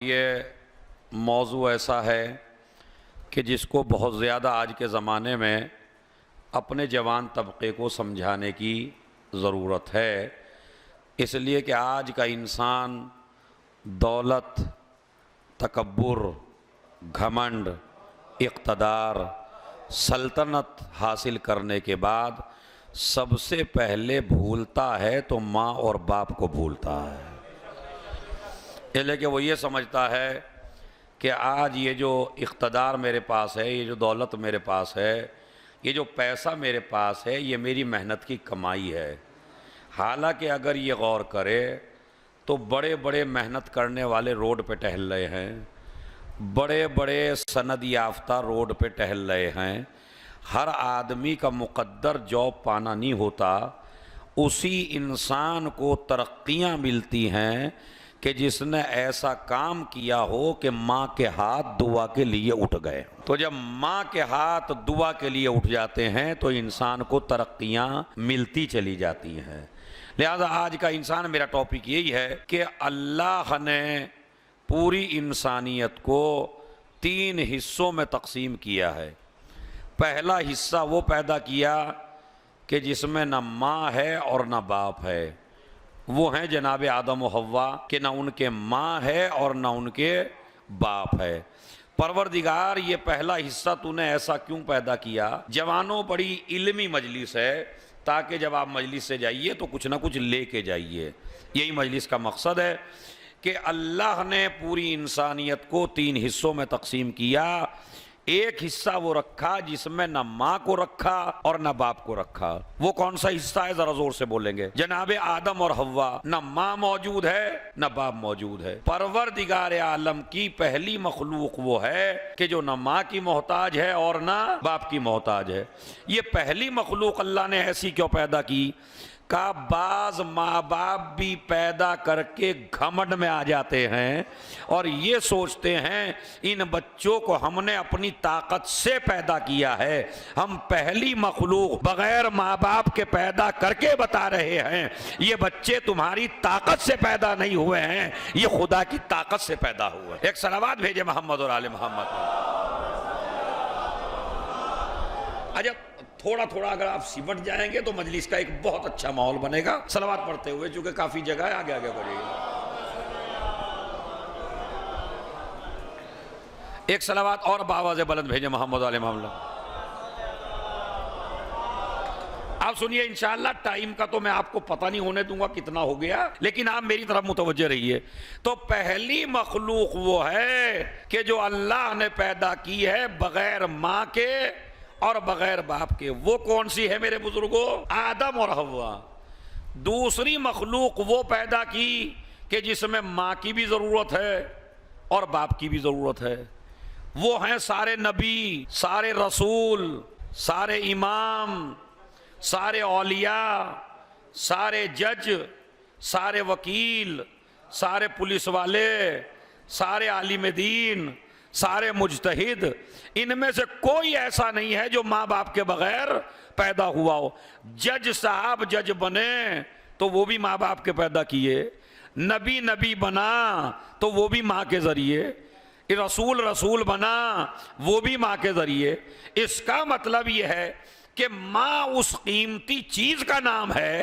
ये मौजू ऐसा है कि जिसको बहुत ज़्यादा आज के ज़माने में अपने जवान तबके को समझाने की ज़रूरत है, इसलिए कि आज का इंसान दौलत, तकब्बुर, घमंड, इक़्तिदार, सल्तनत हासिल करने के बाद सबसे पहले भूलता है तो माँ और बाप को भूलता है। इसलिए कि वो ये समझता है कि आज ये जो इक़्तिदार मेरे पास है, ये जो दौलत मेरे पास है, ये जो पैसा मेरे पास है, ये मेरी मेहनत की कमाई है। हालांकि अगर ये गौर करे तो बड़े बड़े मेहनत करने वाले रोड पे टहल रहे हैं, बड़े बड़े सनद याफ्ता रोड पे टहल रहे हैं। हर आदमी का मुक़द्दर जॉब पाना नहीं होता। उसी इंसान को तरक्कियाँ मिलती हैं कि जिसने ऐसा काम किया हो कि माँ के हाथ दुआ के लिए उठ गए। तो जब माँ के हाथ दुआ के लिए उठ जाते हैं तो इंसान को तरक्कियाँ मिलती चली जाती हैं। लिहाजा आज का इंसान, मेरा टॉपिक यही है कि अल्लाह ने पूरी इंसानियत को 3 हिस्सों में तकसीम किया है। पहला हिस्सा वो पैदा किया कि जिसमें न माँ है और न बाप है, वो हैं जनाब आदम और हव्वा, कि ना उनके माँ है और ना उनके बाप है। परवरदिगार, ये पहला हिस्सा तूने ऐसा क्यों पैदा किया? जवानों, बड़ी इल्मी मजलिस है, ताकि जब आप मजलिस से जाइए तो कुछ ना कुछ लेके जाइए। यही मजलिस का मकसद है कि अल्लाह ने पूरी इंसानियत को 3 हिस्सों में तकसीम किया। एक हिस्सा वो रखा जिसमें न माँ को रखा और न बाप को रखा। वो कौन सा हिस्सा है, जरा जोर से बोलेंगे? जनाबे आदम और हव्वा, न माँ मौजूद है न बाप मौजूद है। परवरदिगार आलम की पहली मखलूक वो है कि जो न माँ की मोहताज है और न बाप की मोहताज है। ये पहली मखलूक अल्लाह ने ऐसी क्यों पैदा की? का बाज माँ बाप भी पैदा करके घमंड में आ जाते हैं और ये सोचते हैं इन बच्चों को हमने अपनी ताकत से पैदा किया है। हम पहली मखलूक बगैर माँ बाप के पैदा करके बता रहे हैं, ये बच्चे तुम्हारी ताकत से पैदा नहीं हुए हैं, ये खुदा की ताकत से पैदा हुए। एक सलावत भेजे मोहम्मद और आले मोहम्मद। अजब, थोड़ा थोड़ा अगर आप सिमट जाएंगे तो मजलिस का एक बहुत अच्छा माहौल बनेगा। सलावत पढ़ते हुए, चूंकि काफी जगह है, आगे आगे बढ़िएगा। एक सलावत और बावाज़े बुलंद भेजे मोहम्मद वाले मामला। आप सुनिए, इंशाअल्लाह टाइम का तो मैं आपको पता नहीं होने दूंगा कितना हो गया, लेकिन आप मेरी तरफ मुतवज्जे रहिए। तो पहली मखलूक वो है कि जो अल्लाह ने पैदा की है बगैर माँ के और बगैर बाप के। वो कौन सी है मेरे बुजुर्गों? आदम और हव्वा। दूसरी मखलूक वो पैदा की कि जिसमें माँ की भी जरूरत है और बाप की भी जरूरत है। वो हैं सारे नबी, सारे रसूल, सारे इमाम, सारे औलिया, सारे जज, सारे वकील, सारे पुलिस वाले, सारे आलिम दीन, सारे मुजतहिद। इनमें से कोई ऐसा नहीं है जो माँ बाप के बगैर पैदा हुआ हो। जज साहब जज बने तो वो भी माँ बाप के पैदा किए, नबी नबी बना तो वो भी माँ के जरिए, रसूल रसूल बना वो भी माँ के जरिए। इसका मतलब ये है कि माँ उस कीमती चीज का नाम है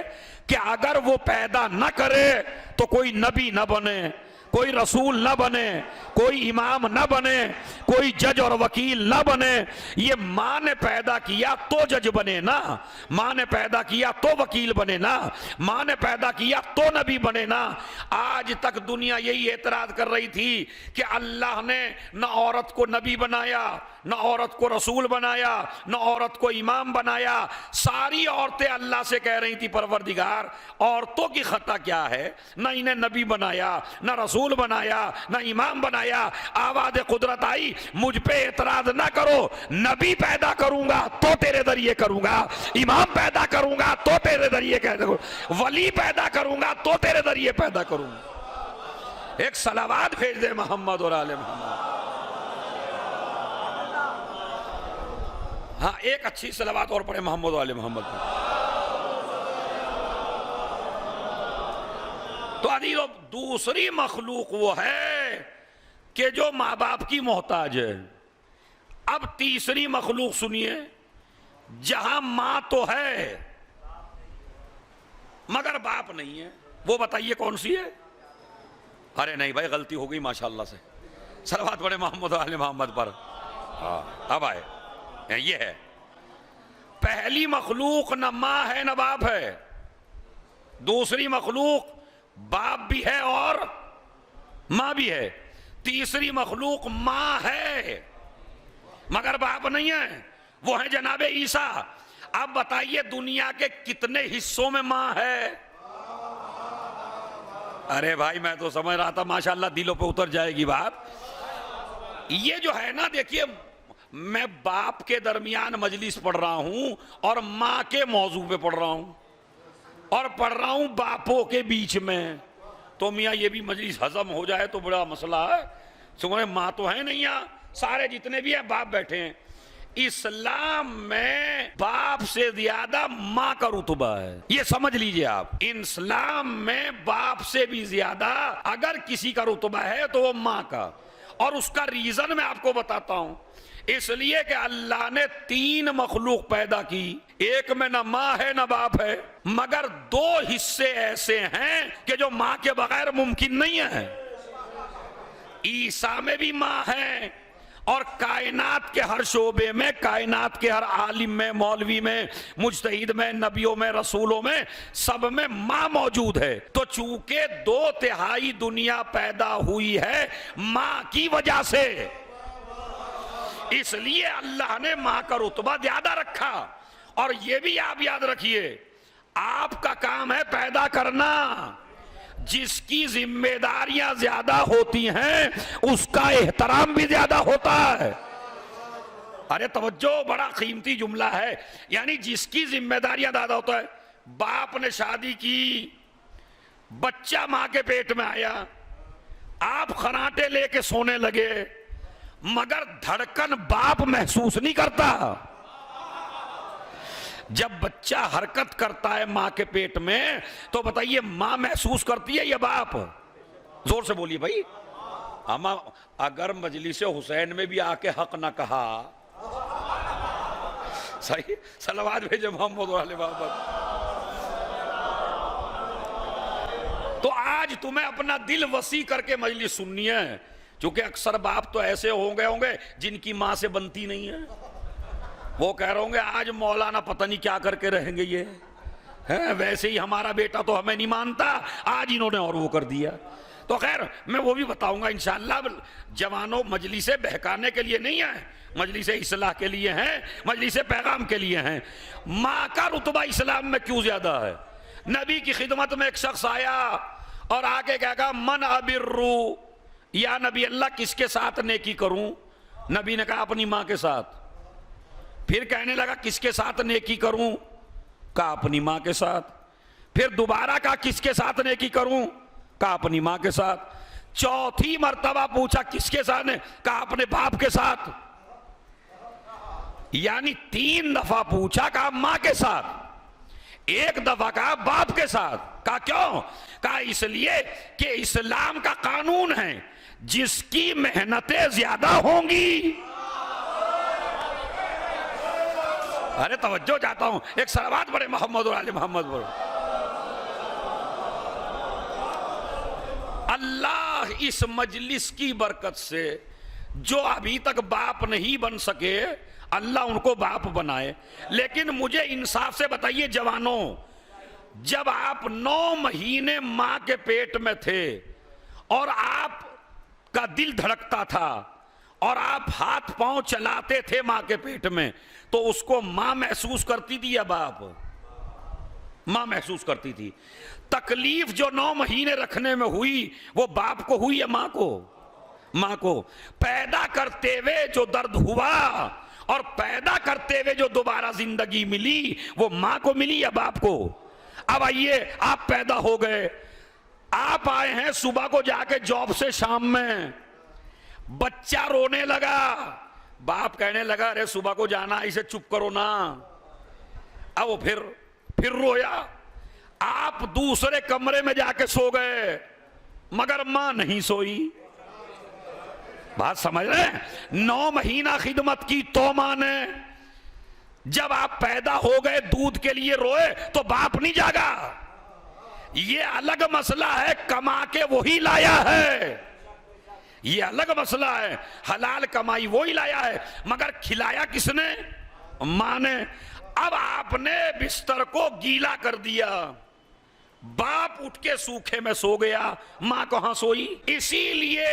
कि अगर वो पैदा न करे तो कोई नबी न बने, कोई रसूल न बने, कोई इमाम न बने, कोई जज और वकील न बने। ये माँ ने पैदा किया तो जज बने ना, माँ ने पैदा किया तो वकील बने ना, माँ ने पैदा किया तो नबी बने ना। आज तक दुनिया यही एतराज कर रही थी कि अल्लाह ने न औरत को नबी बनाया, न औरत को रसूल बनाया, न औरत को इमाम बनाया। सारी औरतें अल्लाह से कह रही थी, परवरदिगार औरतों की खता क्या है? न इन्हें नबी बनाया, न रसूल बनाया, न इमाम बनाया। आवाज़ कुदरत आई, मुझ पे एतराज ना करो, नबी पैदा करूंगा तो तेरे जरिए करूंगा, इमाम पैदा करूंगा तो तेरे जरिए करूंगा, वली पैदा करूंगा तो तेरे जरिए पैदा करूंगा। एक सलावत भेज दे मोहम्मद और आले मोहम्मद। हाँ, एक अच्छी सलावत और पढ़े मोहम्मद और आले मोहम्मद। तो अजीजों, दूसरी मखलूक वो है कि जो माँ बाप की मोहताज है। अब तीसरी मखलूक सुनिए, जहां मां तो है मगर बाप नहीं है, वो बताइए कौन सी है? अरे नहीं भाई, गलती हो गई माशाल्लाह से। सलवात पढ़े मोहम्मद वाले मोहम्मद पर। हाँ, अब आए, ये है पहली मखलूक, न मां है न बाप है। दूसरी मखलूक बाप भी है और मां भी है। तीसरी मखलूक मां है मगर बाप नहीं है, वो है जनाबे ईसा। अब बताइए दुनिया के कितने हिस्सों में मां है? अरे भाई मैं तो समझ रहा था माशाल्लाह दिलों पे उतर जाएगी बात। ये जो है ना, देखिए मैं बाप के दरमियान मजलिस पढ़ रहा हूं और मां के मौजू पे पढ़ रहा हूं और पढ़ रहा हूं बापों के बीच में। तो मियाँ ये भी मजलिस हजम हो जाए तो बड़ा मसला है। सुने मां तो है नहीं, यहाँ सारे जितने भी हैं बाप बैठे हैं। इस्लाम में बाप से ज्यादा मां का रुतबा है, ये समझ लीजिए आप। इस्लाम में बाप से भी ज्यादा अगर किसी का रुतबा है तो वो मां का। और उसका रीजन मैं आपको बताता हूं। इसलिए कि अल्लाह ने 3 मखलूक पैदा की, एक में न मां है न बाप है, मगर 2 हिस्से ऐसे हैं कि जो मां के बगैर मुमकिन नहीं है। ईसा में भी मां है और कायनात के हर शोबे में, कायनात के हर आलिम में, मौलवी में, मुजतहिद में, नबियों में, रसूलों में, सब में मां मौजूद है। तो चूंकि 2/3 दुनिया पैदा हुई है मां की वजह से, इसलिए अल्लाह ने मां का रुतबा ज्यादा रखा। और यह भी आप याद रखिए, आपका काम है पैदा करना। जिसकी जिम्मेदारियां ज्यादा होती हैं उसका एहतराम भी ज्यादा होता है। अरे तवज्जो, बड़ा कीमती जुमला है। यानी जिसकी जिम्मेदारियां ज्यादा होता है। बाप ने शादी की, बच्चा मां के पेट में आया, आप खराटे लेके सोने लगे, मगर धड़कन बाप महसूस नहीं करता। जब बच्चा हरकत करता है मां के पेट में तो बताइए मां महसूस करती है या बाप? जोर से बोलिए भाई। अमा अगर मजलिस हुसैन में भी आके हक ना कहा, सही सलवात भेजे मोहम्मद वाले मोहम्मद। तो आज तुम्हें अपना दिल वसी करके मजलिस सुननी है, क्योंकि अक्सर बाप तो ऐसे होंगे जिनकी मां से बनती नहीं है। वो कह रहे होंगे आज मौलाना पता नहीं क्या करके रहेंगे ये है, वैसे ही हमारा बेटा तो हमें नहीं मानता, आज इन्होंने और वो कर दिया। तो खैर मैं वो भी बताऊंगा इंशाअल्लाह। जवानों, मजलिसे बहकाने के लिए नहीं है, मजलिसे इस्लाह के लिए हैं, मजलिसे पैगाम के लिए हैं। माँ का रुतबा इस्लाम में क्यों ज्यादा है? नबी की खिदमत में एक शख्स आया और आके कहा मन अबिर्रू, या नबी अल्लाह किसके साथ नेकी करूं? नबी ने कहा अपनी माँ के साथ। फिर कहने लगा किसके साथ नेकी करूं? कहा अपनी मां के साथ। फिर दोबारा कहा किसके साथ नेकी करूं? कहा अपनी मां के साथ। चौथी मर्तबा पूछा किसके साथ? कहा अपने बाप के साथ। यानी 3 दफा पूछा, कहा मां के साथ। 1 दफा कहा बाप के साथ। कहा क्यों? कहा इसलिए कि इस्लाम का कानून है जिसकी मेहनतें ज्यादा होंगी। अरे तवज्जो चाहता हूं, एक सलावत पढ़े मोहम्मद वाले मोहम्मद पर। अल्लाह इस मजलिस की बरकत से जो अभी तक बाप नहीं बन सके, अल्लाह उनको बाप बनाए। लेकिन मुझे इंसाफ से बताइए जवानों, जब आप 9 महीने मां के पेट में थे और आपका दिल धड़कता था और आप हाथ पांव चलाते थे मां के पेट में, तो उसको मां महसूस करती थी या बाप? मां महसूस करती थी। तकलीफ जो 9 महीने रखने में हुई वो बाप को हुई या मां को? मां को। पैदा करते हुए जो दर्द हुआ और पैदा करते हुए जो दोबारा जिंदगी मिली वो मां को मिली या बाप को? अब आइए, आप पैदा हो गए, आप आए हैं सुबह को जाके जॉब से, शाम में बच्चा रोने लगा, बाप कहने लगा अरे सुबह को जाना, इसे चुप करो ना। अब वो फिर रोया, आप दूसरे कमरे में जाके सो गए, मगर मां नहीं सोई। बात समझ रहे हैं? 9 महीना खिदमत की तो मां ने, जब आप पैदा हो गए दूध के लिए रोए तो बाप नहीं जागा। ये अलग मसला है, कमा के वही लाया है, ये अलग मसला है, हलाल कमाई वही लाया है, मगर खिलाया किसने? मां ने। अब आपने बिस्तर को गीला कर दिया, बाप उठ के सूखे में सो गया, मां कहां सोई? इसीलिए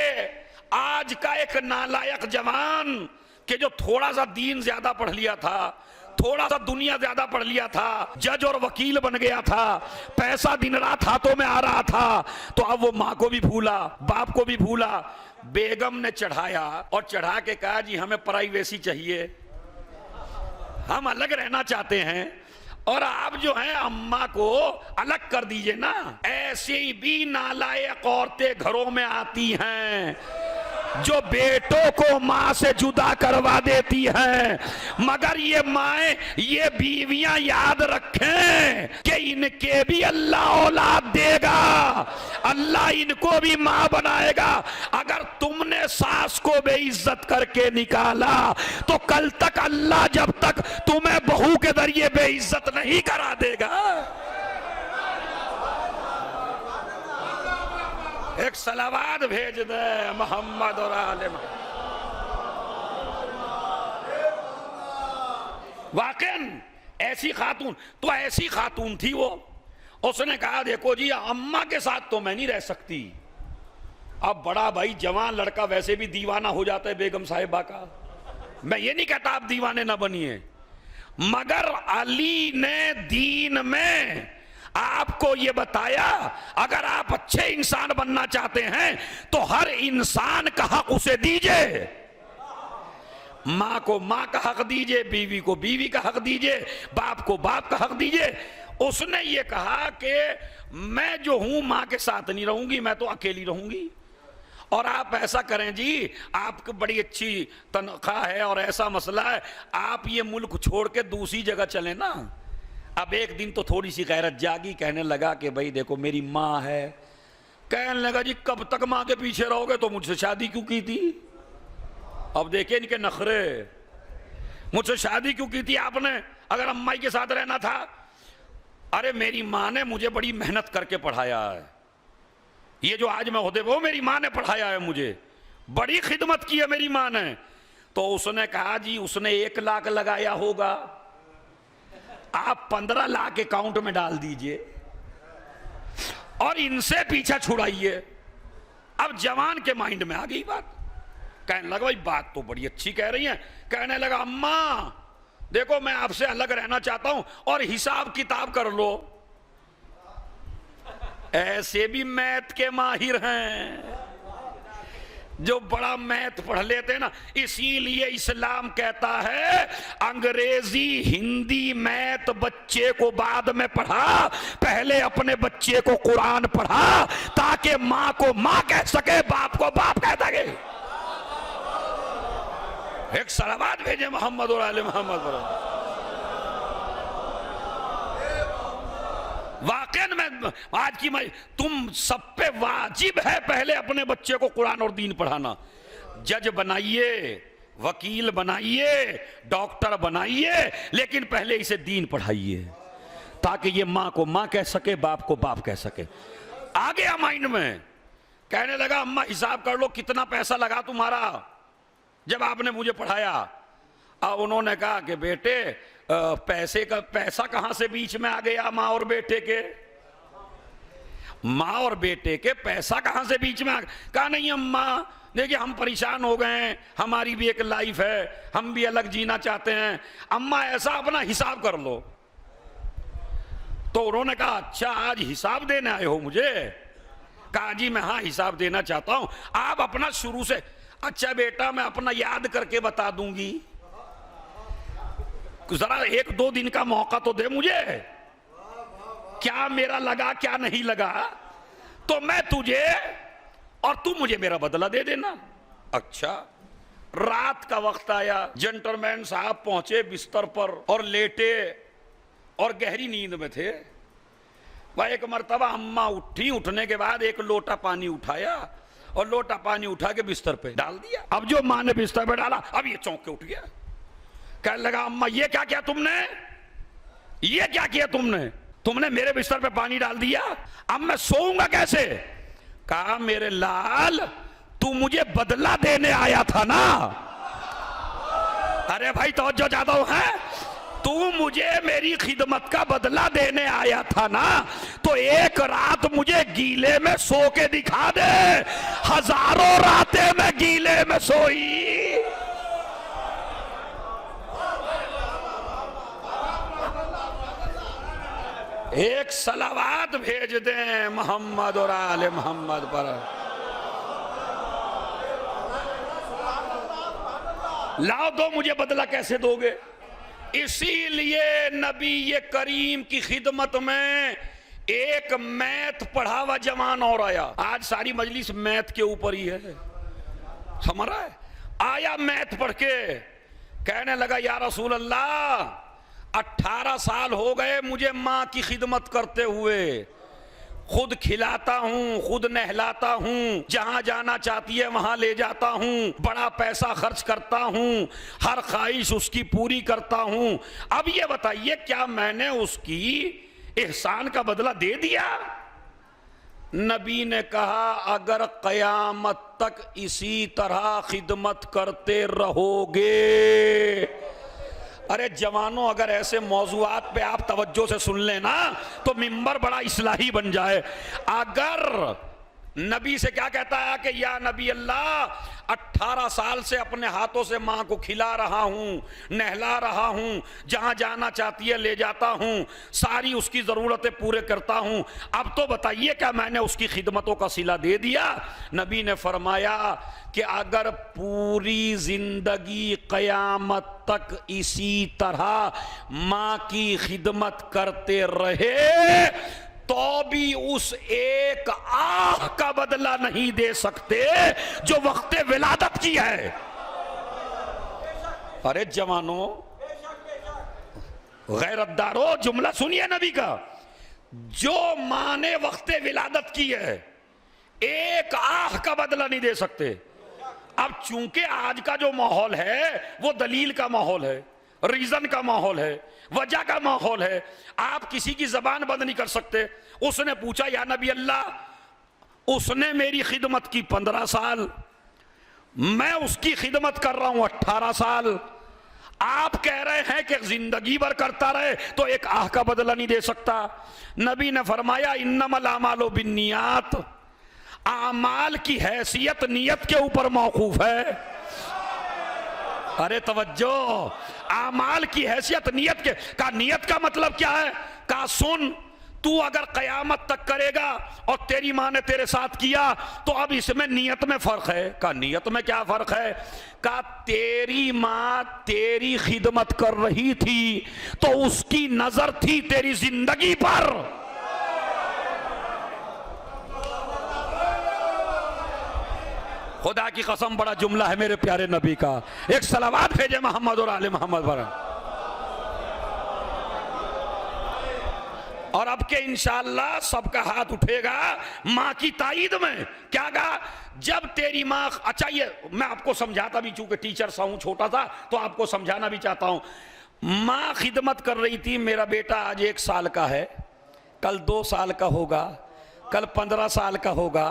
आज का एक नालायक जवान कि जो थोड़ा सा दीन ज्यादा पढ़ लिया था, थोड़ा सा दुनिया ज्यादा पढ़ लिया था, जज और वकील बन गया था, पैसा दिन रात हाथों में आ रहा था, तो अब वो मां को भी भूला, बाप को भी भूला। बेगम ने चढ़ाया और चढ़ा के कहा जी हमें प्राइवेसी चाहिए, हम अलग रहना चाहते हैं, और आप जो है अम्मा को अलग कर दीजिए ना। ऐसी भी नालायक औरतें घरों में आती हैं जो बेटों को मां से जुदा करवा देती हैं, मगर ये माएं, ये बीवियां याद रखें कि इनके भी अल्लाह औलाद देगा, अल्लाह इनको भी मां बनाएगा। अगर तुमने सास को बेइज्जत करके निकाला तो कल तक अल्लाह जब तक तुम्हें बहू के जरिए बेइज्जत नहीं करा देगा। एक सलावात भेज दे मोहम्मद और आले मोहम्मद। वाकई ऐसी खातून, तो ऐसी खातून थी वो, उसने कहा देखो जी अम्मा के साथ तो मैं नहीं रह सकती। अब बड़ा भाई जवान लड़का वैसे भी दीवाना हो जाता है बेगम साहिबा का, मैं ये नहीं कहता आप दीवाने ना बनिए, मगर अली ने दीन में आपको ये बताया अगर आप अच्छे इंसान बनना चाहते हैं तो हर इंसान का हक उसे दीजिए, मां को मां का हक दीजिए, बीवी को बीवी का हक दीजिए, बाप को बाप का हक दीजिए। उसने ये कहा कि मैं जो हूं मां के साथ नहीं रहूंगी, मैं तो अकेली रहूंगी। और आप ऐसा करें जी, आपको बड़ी अच्छी तनख्वाह है और ऐसा मसला है, आप ये मुल्क छोड़ के दूसरी जगह चले ना। अब एक दिन तो थोड़ी सी गैरत जागी, कहने लगा कि भाई देखो मेरी माँ है। कहने लगा जी कब तक माँ के पीछे रहोगे, तो मुझसे शादी क्यों की थी? अब देखे इनके नखरे, मुझसे शादी क्यों की थी आपने अगर अम्माई के साथ रहना था? अरे मेरी माँ ने मुझे बड़ी मेहनत करके पढ़ाया है, ये जो आज मैं होते वो मेरी माँ ने पढ़ाया है, मुझे बड़ी खिदमत की है मेरी माँ ने। तो उसने कहा जी उसने 1 लाख लगाया होगा, आप 15 लाख अकाउंट में डाल दीजिए और इनसे पीछा छुड़ाइए। अब जवान के माइंड में आ गई बात, कहने लगा भाई बात तो बड़ी अच्छी कह रही हैं। कहने लगा अम्मा देखो मैं आपसे अलग रहना चाहता हूं और हिसाब किताब कर लो। ऐसे भी मैथ के माहिर हैं जो बड़ा मैथ पढ़ लेते हैं ना, इसीलिए इस्लाम कहता है अंग्रेजी हिंदी मैथ बच्चे को बाद में पढ़ा, पहले अपने बच्चे को कुरान पढ़ा ताकि मां को मां कह सके, बाप को बाप कह सके। एक सलावत भेजे मोहम्मद और आले मोहम्मद। वाकई में आज की तुम सब पे वाजिब है पहले अपने बच्चे को कुरान और दीन पढ़ाना। जज बनाइए, वकील बनाइए, डॉक्टर बनाइए, लेकिन पहले इसे दीन पढ़ाइए ताकि ये मां को मां कह सके, बाप को बाप कह सके। आ गया माइंड में। कहने लगा अम्मा हिसाब कर लो कितना पैसा लगा तुम्हारा जब आपने मुझे पढ़ाया। अब उन्होंने कहा कि बेटे पैसे का पैसा कहां से बीच में आ गया? मां और बेटे के, मां और बेटे के पैसा कहां से बीच में आ गया? कहा नहीं अम्मा देखिए हम परेशान हो गए हैं, हमारी भी एक लाइफ है, हम भी अलग जीना चाहते हैं, अम्मा ऐसा अपना हिसाब कर लो। तो उन्होंने कहा अच्छा आज हिसाब देने आए हो मुझे? कहा जी मैं हाँ हिसाब देना चाहता हूं। आप अपना शुरू से। अच्छा बेटा मैं अपना याद करके बता दूंगी, जरा 1-2 दिन का मौका तो दे मुझे, क्या मेरा लगा क्या नहीं लगा, तो मैं तुझे और तू मुझे मेरा बदला दे देना। अच्छा रात का वक्त आया, जेंटलमैन साहब पहुंचे बिस्तर पर और लेटे और गहरी नींद में थे। वह एक मर्तबा अम्मा उठी, उठने के बाद एक लोटा पानी उठाया और लोटा पानी उठा के बिस्तर पे डाल दिया। अब जो माँ ने बिस्तर पे डाला, अब ये चौंक के उठ गया, कहने लगा अम्मा ये क्या किया तुमने, ये क्या किया तुमने, तुमने मेरे बिस्तर पे पानी डाल दिया, अब मैं सोऊंगा कैसे। कहा मेरे लाल तू मुझे बदला देने आया था ना। अरे भाई तवज्जो ज्यादा है, तू मुझे मेरी खिदमत का बदला देने आया था ना, तो एक रात मुझे गीले में सो के दिखा दे, हजारों रातें मैं गीले में सोई। एक सलावात भेज दें मोहम्मद और आले मोहम्मद पर। लाओ दो, मुझे बदला कैसे दोगे। इसीलिए नबी ये करीम की खिदमत में एक मैथ पढ़ा हुआ जवान और आया। आज सारी मजलिस मैथ के ऊपर ही है, समझ रहा है। आया मैथ पढ़ के, कहने लगा या रसूल अल्लाह 18 साल हो गए मुझे माँ की खिदमत करते हुए, खुद खिलाता हूँ, खुद नहलाता हूँ, जहां जाना चाहती है वहां ले जाता हूँ, बड़ा पैसा खर्च करता हूँ, हर ख्वाहिश उसकी पूरी करता हूँ। अब ये बताइए क्या मैंने उसकी एहसान का बदला दे दिया। नबी ने कहा अगर कयामत तक इसी तरह खिदमत करते रहोगे, अरे जवानों अगर ऐसे मौजूआत पे आप तवज्जो से सुन लेना तो मिंबर बड़ा इस्लाही बन जाए। अगर नबी से क्या कहता है कि या नबी अल्लाह 18 साल से अपने हाथों से माँ को खिला रहा हूँ, नहला रहा हूँ, जहाँ जाना चाहती है ले जाता हूँ, सारी उसकी ज़रूरतें पूरे करता हूँ, अब तो बताइए क्या मैंने उसकी खिदमतों का सिला दे दिया। नबी ने फरमाया कि अगर पूरी ज़िंदगी क़यामत तक इसी तरह माँ की खिदमत करते रहे तो भी उस एक आह का बदला नहीं दे सकते जो वक्ते विलादत की है। अरे जवानों, गैरतदारों, जुमला सुनिए नबी का, जो माँ ने वक्ते विलादत की है एक आह का बदला नहीं दे सकते। अब चूंकि आज का जो माहौल है वो दलील का माहौल है, रीजन का माहौल है, वजह का माहौल है, आप किसी की जबान बंद नहीं कर सकते। उसने पूछा या नबी अल्लाह, उसने मेरी खिदमत की 15 साल, मैं उसकी खिदमत कर रहा हूं 18 साल, आप कह रहे हैं कि जिंदगी भर करता रहे तो एक आह का बदला नहीं दे सकता। नबी ने फरमाया इन्नमल आमालु बिन्नियात, आमाल की हैसियत नियत के ऊपर मौकूफ है। अरे तवज्जो, आमाल की हैसियत नियत के का, नियत का मतलब क्या है। का सुन, तू अगर कयामत तक करेगा और तेरी माँ ने तेरे साथ किया तो अब इसमें नियत में फर्क है। का नियत में क्या फर्क है। का तेरी माँ तेरी खिदमत कर रही थी तो उसकी नजर थी तेरी जिंदगी पर। खुदा की कसम बड़ा जुमला है मेरे प्यारे नबी का। एक सलावात भेजे मोहम्मद और आले मोहम्मद पर। और अब के इंशाअल्लाह सबका हाथ उठेगा माँ की ताईद में। क्या कहा, जब तेरी माँ, अच्छा ये मैं आपको समझाता भी, चूंकि टीचर सा हूं, छोटा था तो आपको समझाना भी चाहता हूं। माँ खिदमत कर रही थी, मेरा बेटा आज 1 साल का है, कल 2 साल का होगा, कल 15 साल का होगा,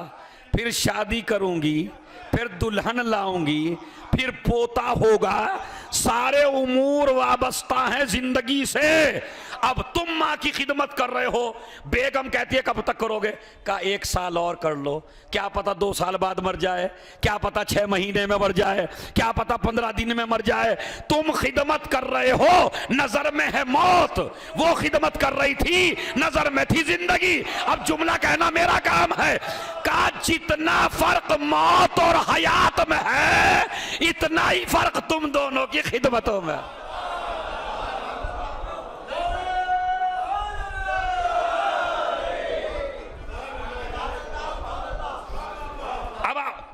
फिर शादी करूंगी, फिर दुल्हन लाऊंगी, फिर पोता होगा, सारे उमूर वाबस्ता हैं जिंदगी से। अब तुम माँ की खिदमत कर रहे हो, बेगम कहती है कब तक करोगे। का 1 साल और कर लो, क्या पता 2 साल बाद मर जाए, क्या पता 6 महीने में मर जाए, क्या पता 15 दिन में मर जाए। तुम खिदमत कर रहे हो, नजर में है मौत, वो खिदमत कर रही थी, नजर में थी जिंदगी। अब जुमला कहना मेरा काम है। का जितना फर्क मौत और हयात में है इतना ही फर्क तुम दोनों की खिदमतों में।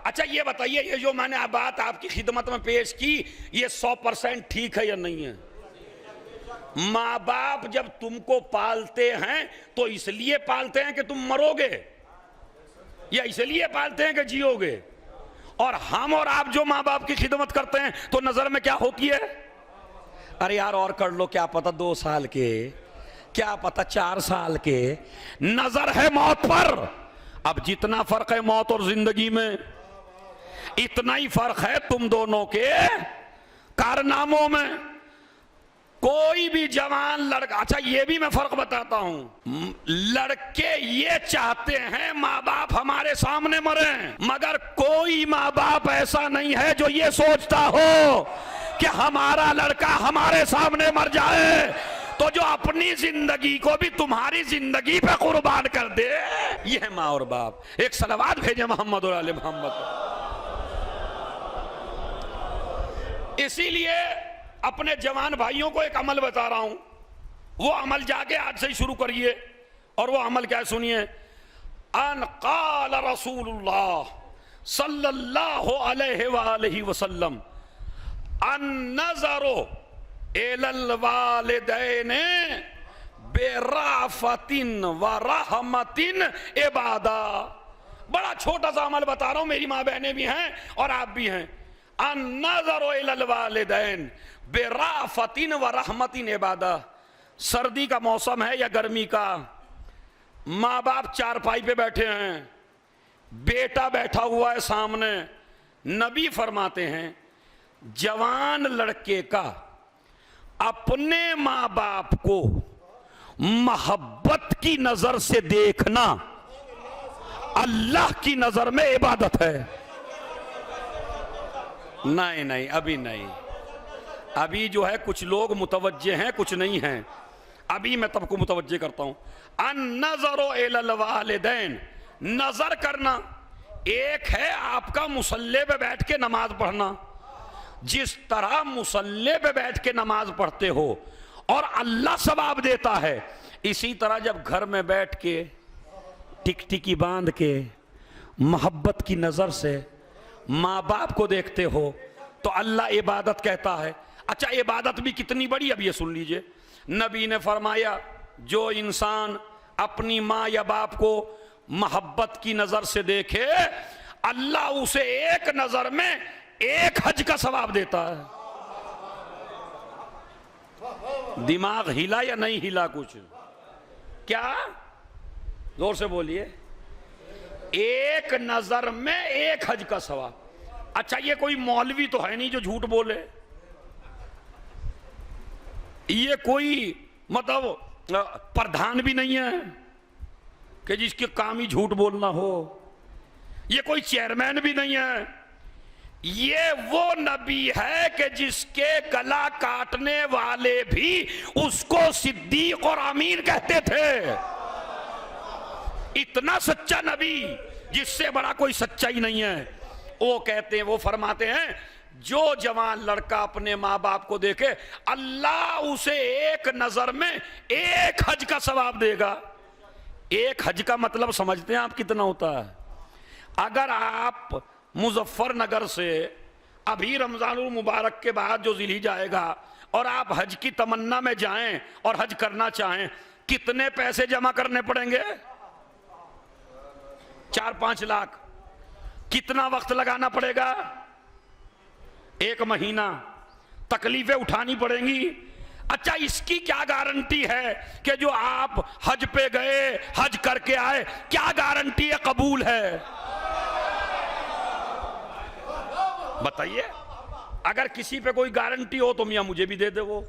अच्छा ये बताइए, ये जो मैंने बात आपकी खिदमत में पेश की ये 100% ठीक है या नहीं है। माँ बाप जब तुमको पालते हैं तो इसलिए पालते हैं कि तुम मरोगे, या इसलिए पालते हैं कि जियोगे। और हम और आप जो माँ बाप की खिदमत करते हैं तो नजर में क्या होती है? अरे यार और कर लो, क्या पता 2 साल के, क्या पता 4 साल के, नजर है मौत पर। अब जितना फर्क है मौत और जिंदगी में, इतना ही फर्क है तुम दोनों के कारनामों में। कोई भी जवान लड़का, अच्छा ये भी मैं फर्क बताता हूं, लड़के ये चाहते हैं माँ बाप हमारे सामने मरे, मगर कोई माँ बाप ऐसा नहीं है जो ये सोचता हो कि हमारा लड़का हमारे सामने मर जाए तो जो अपनी जिंदगी को भी तुम्हारी जिंदगी पे कुर्बान कर दे। ये है माँ और बाप। एक सलावत भेजे मोहम्मद और आले मोहम्मद। इसीलिए अपने जवान भाइयों को एक अमल बता रहा हूं, वो अमल जाके आज से ही शुरू करिए। और वो अमल क्या है सुनिए। अन क़ाल रसूलुल्लाह सल्लल्लाहु अलैहि वसल्लम अन नज़रो इलल वालिदैन बेराफतिन व रहमतिन इबादा। बड़ा छोटा सा अमल बता रहा हूं, मेरी माँ बहनें भी हैं और आप भी हैं। अन नज़रो इलल वालिदैन बेराफतिन व रहमतिन इबादा। सर्दी का मौसम है या गर्मी का, माँ बाप चारपाई पे बैठे हैं, बेटा बैठा हुआ है सामने। नबी फरमाते हैं जवान लड़के का अपने माँ बाप को मोहब्बत की नजर से देखना अल्लाह की नजर में इबादत है। नहीं नहीं, अभी नहीं, अभी जो है कुछ लोग मुतवज्जे हैं, कुछ नहीं हैं। अभी मैं तबको मुतवज्जे करता हूं। अन नज़रो इलल वालिदैन, नजर करना। एक है आपका मुसल्ले पे बैठ के नमाज पढ़ना, जिस तरह मुसल्ले पे बैठ के नमाज पढ़ते हो और अल्लाह सवाब देता है, इसी तरह जब घर में बैठ के टिकटिकी बांध के मोहब्बत की नजर से माँ बाप को देखते हो तो अल्लाह इबादत कहता है। अच्छा इबादत भी कितनी बड़ी, अब ये सुन लीजिए। नबी ने फरमाया जो इंसान अपनी माँ या बाप को मोहब्बत की नजर से देखे, अल्लाह उसे एक नजर में एक हज का सवाब देता है। दिमाग हिला या नहीं हिला कुछ? क्या? जोर से बोलिए। एक नजर में एक हज का सवाब। अच्छा ये कोई मौलवी तो है नहीं जो झूठ बोले, ये कोई मतलब प्रधान भी नहीं है कि जिसके काम ही झूठ बोलना हो, ये कोई चेयरमैन भी नहीं है। ये वो नबी है कि जिसके गला काटने वाले भी उसको सिद्दीक और अमीन कहते थे। इतना सच्चा नबी जिससे बड़ा कोई सच्चा ही नहीं है। वो कहते हैं, वो फरमाते हैं जो जवान लड़का अपने माँ बाप को देखे, अल्लाह उसे एक नजर में एक हज का सवाब देगा। एक हज का मतलब समझते हैं आप कितना होता है? अगर आप मुजफ्फरनगर से अभी रमजानुल मुबारक के बाद जो जिलहिज आएगा और आप हज की तमन्ना में जाएं और हज करना चाहें, कितने पैसे जमा करने पड़ेंगे? 4-5 लाख। कितना वक्त लगाना पड़ेगा? 1 महीना। तकलीफें उठानी पड़ेंगी। अच्छा इसकी क्या गारंटी है कि जो आप हज पे गए, हज करके आए, क्या गारंटी है कबूल है? बताइए। अगर किसी पे कोई गारंटी हो तो मियां मुझे भी दे दे वो।